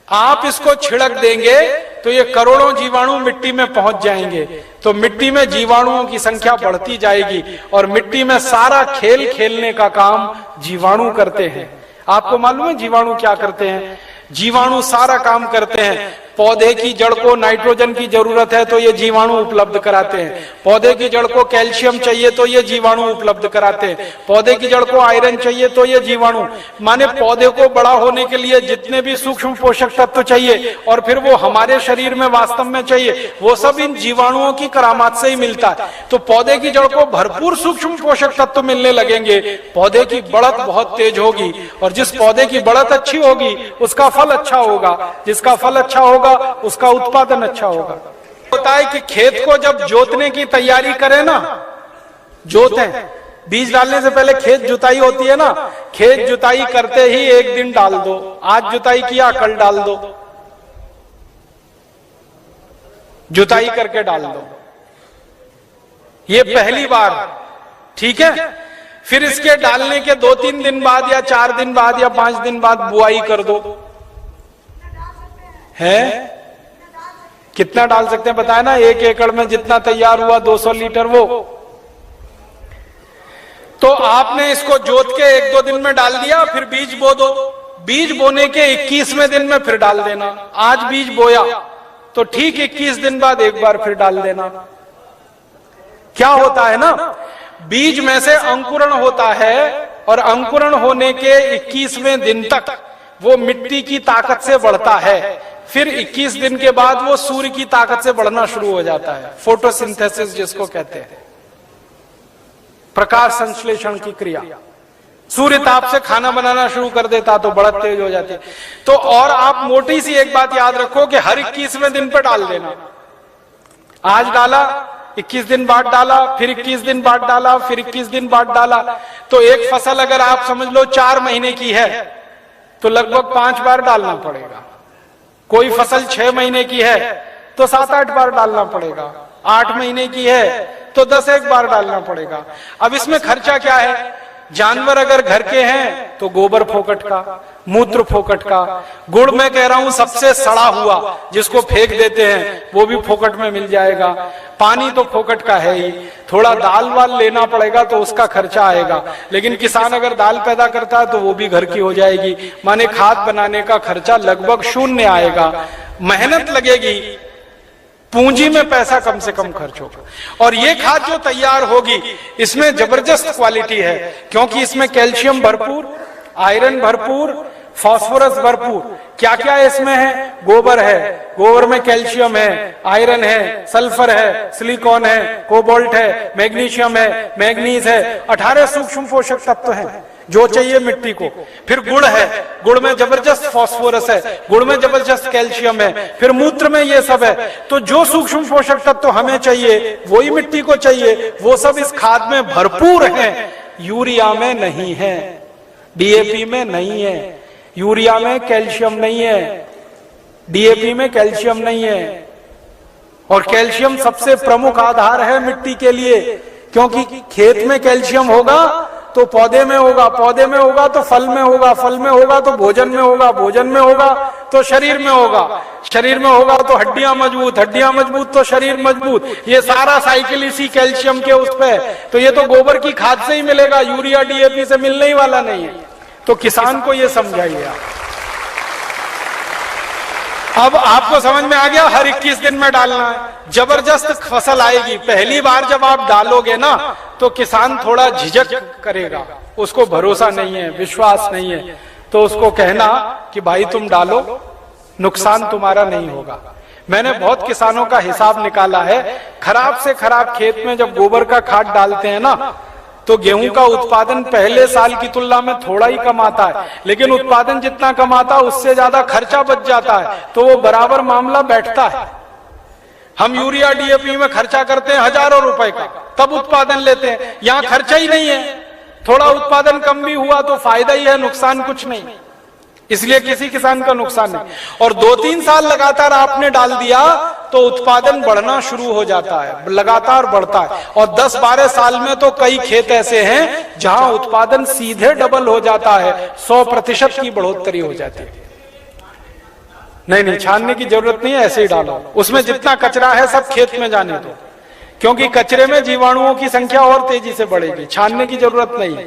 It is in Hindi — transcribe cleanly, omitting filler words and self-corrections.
आप इसको छिड़क देंगे तो ये करोड़ों जीवाणु मिट्टी में पहुंच जाएंगे, तो मिट्टी में जीवाणुओं की संख्या बढ़ती जाएगी और मिट्टी में सारा खेल खेलने का काम जीवाणु करते हैं। आपको मालूम है जीवाणु क्या करते हैं? जीवाणु सारा काम करते हैं। पौधे की जड़ को नाइट्रोजन की जरूरत है तो ये जीवाणु उपलब्ध कराते हैं। पौधे की जड़ को कैल्शियम चाहिए तो ये जीवाणु उपलब्ध कराते हैं। पौधे की जड़ को आयरन चाहिए तो ये जीवाणु, माने पौधे को बड़ा होने के लिए जितने भी सूक्ष्म पोषक तत्व चाहिए और फिर वो हमारे शरीर में वास्तव में चाहिए, वो सब इन जीवाणुओं की करामात से ही मिलता है। तो पौधे की जड़ को भरपूर सूक्ष्म पोषक तत्व मिलने लगेंगे, पौधे की बढ़त बहुत तेज होगी और जिस पौधे की बढ़त अच्छी होगी उसका फल अच्छा होगा, जिसका फल अच्छा होगा उसका उत्पादन अच्छा होगा। होता है कि खेत को जब जोतने की तैयारी करें ना, जोतें, बीज डालने से पहले खेत जुताई होती है ना, खेत जुताई करते ही एक दिन डाल दो, आज जुताई किया कल डाल दो, जुताई करके डाल दो, ये पहली बार, ठीक है। फिर इसके डालने के 2-3 दिन बाद या 4 दिन बाद या 5 दिन बाद बुआई कर दो। है कितना डाल सकते हैं बताया ना, 1 एकड़ में जितना तैयार हुआ 200 लीटर वो, तो आपने इसको जोत के 1-2 दिन में डाल दिया, फिर बीज बो दो, बीज बोने के 21वें दिन में फिर डाल देना। आज बीज बोया तो ठीक 21 दिन बाद एक बार फिर डाल देना। क्या होता है ना, बीज में से अंकुरण होता है और अंकुरण होने के 21वें दिन तक वो मिट्टी की ताकत से बढ़ता है, फिर 21 दिन के बाद वो सूर्य की ताकत से बढ़ना शुरू हो जाता है, फोटोसिंथेसिस जिसको कहते हैं, प्रकाश संश्लेषण की क्रिया। सूर्य ताप से खाना बनाना शुरू कर देता तो बढ़त तेज हो जाती है। तो और आप मोटी सी एक बात याद रखो कि हर 21वें दिन पर डाल देना। आज डाला, 21 दिन बाद डाला, फिर 21 दिन बाद डाला, फिर 21 दिन बाद डाला, तो एक फसल अगर आप समझ लो 4 महीने की है तो लगभग 5 बार डालना पड़ेगा। कोई फसल 6 महीने की है तो 7-8 बार डालना पड़ेगा, 8 महीने की है तो 10-1 बार डालना पड़ेगा। अब इसमें खर्चा क्या है? जानवर अगर घर के हैं तो गोबर फोकट का, मूत्र फोकट का, गुड़ मैं कह रहा हूं सबसे सड़ा हुआ जिसको फेंक देते हैं वो भी फोकट में मिल जाएगा, पानी तो फोकट का है ही, थोड़ा दाल वाल लेना पड़ेगा तो उसका खर्चा आएगा, लेकिन किसान अगर दाल पैदा करता है तो वो भी घर की हो जाएगी, माने खाद बनाने का खर्चा लगभग 0 आएगा। मेहनत लगेगी, पूंजी में पैसा कम से कम खर्च होगा। और ये खाद जो तैयार होगी इसमें जबरदस्त क्वालिटी है, क्योंकि इसमें कैल्शियम भरपूर, आयरन भरपूर, फास्फोरस भरपूर। क्या क्या इसमें है? गोबर है, गोबर में कैल्शियम है, आयरन है, सल्फर है, सिलिकॉन है, कोबाल्ट है, मैग्नीशियम है, मैग्नीज है, 18 सूक्ष्म पोषक तत्व हैं जो चाहिए मिट्टी को। फिर गुड़ है, गुड़ में जबरदस्त फास्फोरस है, गुड़ में जबरदस्त कैल्शियम है, फिर मूत्र में ये सब है। तो जो सूक्ष्म पोषक तत्व हमें चाहिए वही मिट्टी को चाहिए, वो सब इस खाद में भरपूर है। यूरिया में नहीं है, डीएपी में नहीं है, यूरिया में कैल्शियम नहीं है, डीएपी में कैल्शियम नहीं है। और कैल्शियम सबसे प्रमुख आधार है मिट्टी के लिए, क्योंकि खेत में कैल्शियम होगा तो पौधे में होगा, पौधे में होगा तो फल में होगा, फल में होगा तो भोजन में होगा, भोजन में होगा तो शरीर में होगा, शरीर में होगा तो हड्डियां मजबूत, हड्डियां मजबूत तो शरीर मजबूत। ये सारा साइकिल इसी कैल्शियम के उस पे। तो ये तो गोबर की खाद से ही मिलेगा, यूरिया डीएपी से मिलने ही वाला नहीं है। तो किसान को ये समझाइए आप। अब आपको समझ में आ गया, हर 21 दिन में डालना है, जबरदस्त फसल आएगी। पहली बार जब आप डालोगे ना तो किसान थोड़ा झिझक करेगा, उसको भरोसा नहीं है, विश्वास नहीं है, तो उसको कहना कि भाई तुम डालो, नुकसान तुम्हारा नहीं होगा। मैंने बहुत किसानों का हिसाब निकाला है, खराब से खराब खेत में जब गोबर का खाद डालते हैं ना तो गेहूं का उत्पादन पहले साल की तुलना में थोड़ा ही कम आता है, लेकिन उत्पादन जितना कम आता है उससे ज्यादा खर्चा बच जाता है, तो वो बराबर मामला बैठता है। हम यूरिया डीएपी में खर्चा करते हैं हजारों रुपए का, तब उत्पादन लेते हैं। यहाँ खर्चा ही नहीं है, थोड़ा उत्पादन कम भी हुआ तो फायदा ही है, नुकसान कुछ नहीं, इसलिए किसी किसान का नुकसान नहीं। और 2-3 साल लगातार आपने डाल दिया तो उत्पादन बढ़ना शुरू हो जाता है, लगातार बढ़ता है। और 10-12 साल में तो कई खेत ऐसे हैं जहां उत्पादन सीधे डबल हो जाता है, 100% की बढ़ोतरी हो जाती है। नहीं, छानने की जरूरत नहीं है, ऐसे ही डालो। उसमें जितना कचरा है सब खेत में जाने दो, क्योंकि कचरे में जीवाणुओं की संख्या और तेजी से बढ़ेगी। छानने की जरूरत नहीं है।